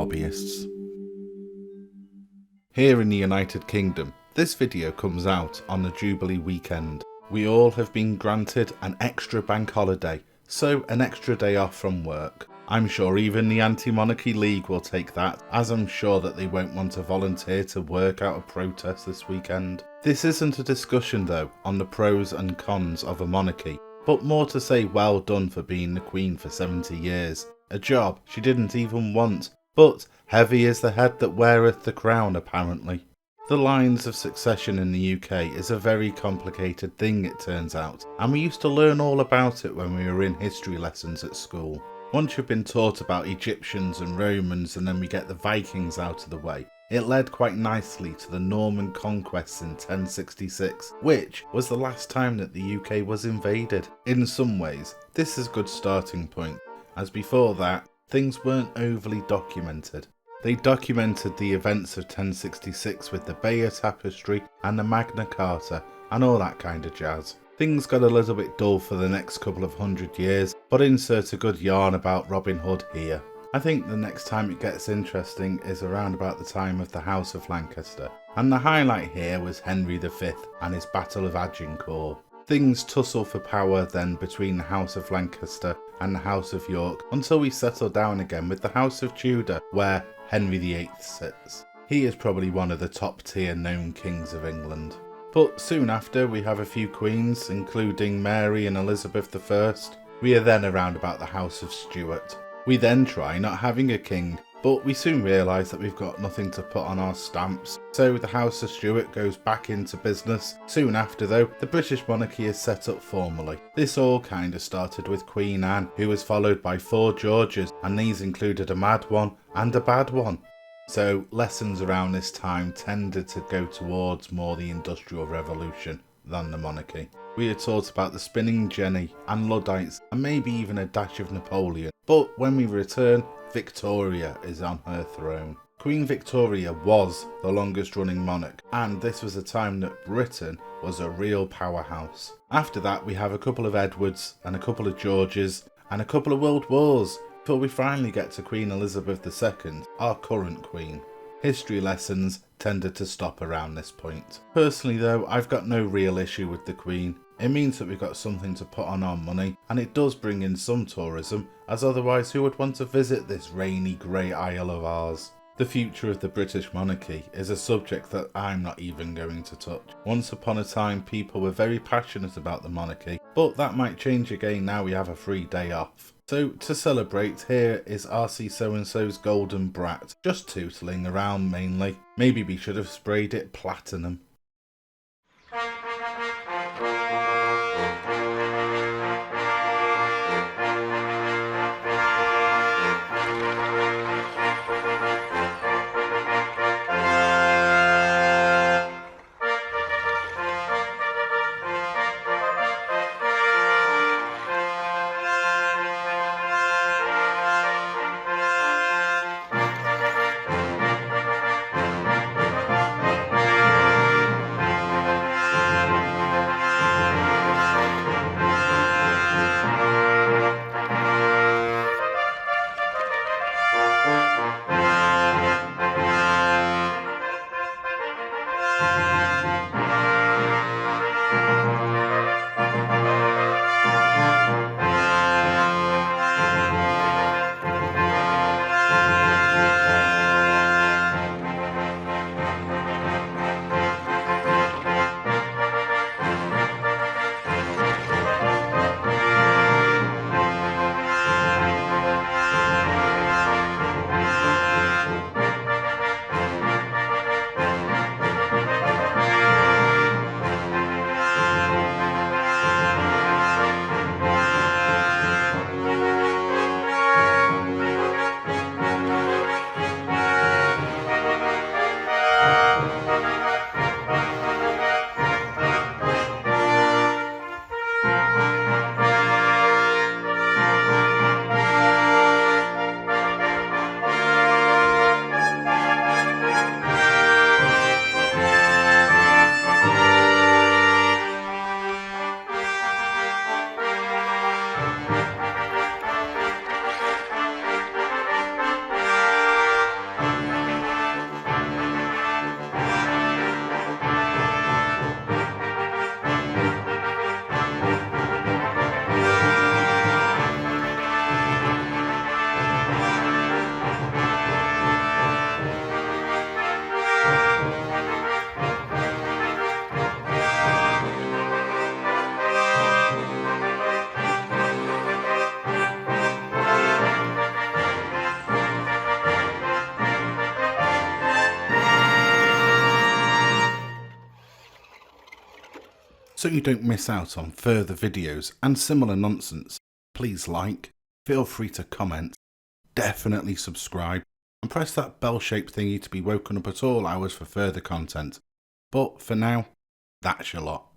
hobbyists. Here in the United Kingdom, this video comes out on the Jubilee weekend. We all have been granted an extra bank holiday, so an extra day off from work. I'm sure even the Anti-Monarchy League will take that, as I'm sure that they won't want to volunteer to work out a protest this weekend. This isn't a discussion though on the pros and cons of a monarchy, but more to say well done for being the Queen for 70 years, a job she didn't even want, but heavy is the head that weareth the crown apparently. The lines of succession in the UK is a very complicated thing it turns out, and we used to learn all about it when we were in history lessons at school. Once you've been taught about Egyptians and Romans and then we get the Vikings out of the way, it led quite nicely to the Norman conquests in 1066, which was the last time that the UK was invaded. In some ways, this is a good starting point, as before that, things weren't overly documented. They documented the events of 1066 with the Bayeux Tapestry and the Magna Carta and all that kind of jazz. Things got a little bit dull for the next couple of 100 years, but insert a good yarn about Robin Hood here. I think the next time it gets interesting is around about the time of the House of Lancaster, and the highlight here was Henry V and his Battle of Agincourt. Things tussle for power then between the House of Lancaster and the House of York until we settle down again with the House of Tudor, where Henry VIII sits. He is probably one of the top tier known kings of England. But soon after we have a few queens, including Mary and Elizabeth I. We are then around about the House of Stuart. We then try not having a king, but we soon realise that we've got nothing to put on our stamps, so the House of Stuart goes back into business. Soon after though, the British monarchy is set up formally. This all kind of started with Queen Anne, who was followed by 4 Georges, and these included a mad one and a bad one. So lessons around this time tended to go towards more the Industrial Revolution than the monarchy. We are taught about the spinning jenny and Luddites and maybe even a dash of Napoleon, but when we return, Victoria is on her throne. Queen Victoria was the longest running monarch, and this was a time that Britain was a real powerhouse. After that we have a couple of Edwards and a couple of Georges and a couple of world wars, before we finally get to Queen Elizabeth II, our current queen. History lessons tended to stop around this point. Personally though, I've got no real issue with the Queen. It means that we've got something to put on our money, and it does bring in some tourism, as otherwise who would want to visit this rainy grey isle of ours? The future of the British monarchy is a subject that I'm not even going to touch. Once upon a time people were very passionate about the monarchy, but that might change again now we have a free day off. So to celebrate, here is RC So-and-so's Golden Brat, just tootling around mainly. Maybe we should have sprayed it platinum. So you don't miss out on further videos and similar nonsense, please like, feel free to comment, definitely subscribe, and press that bell-shaped thingy to be woken up at all hours for further content. But for now, that's your lot.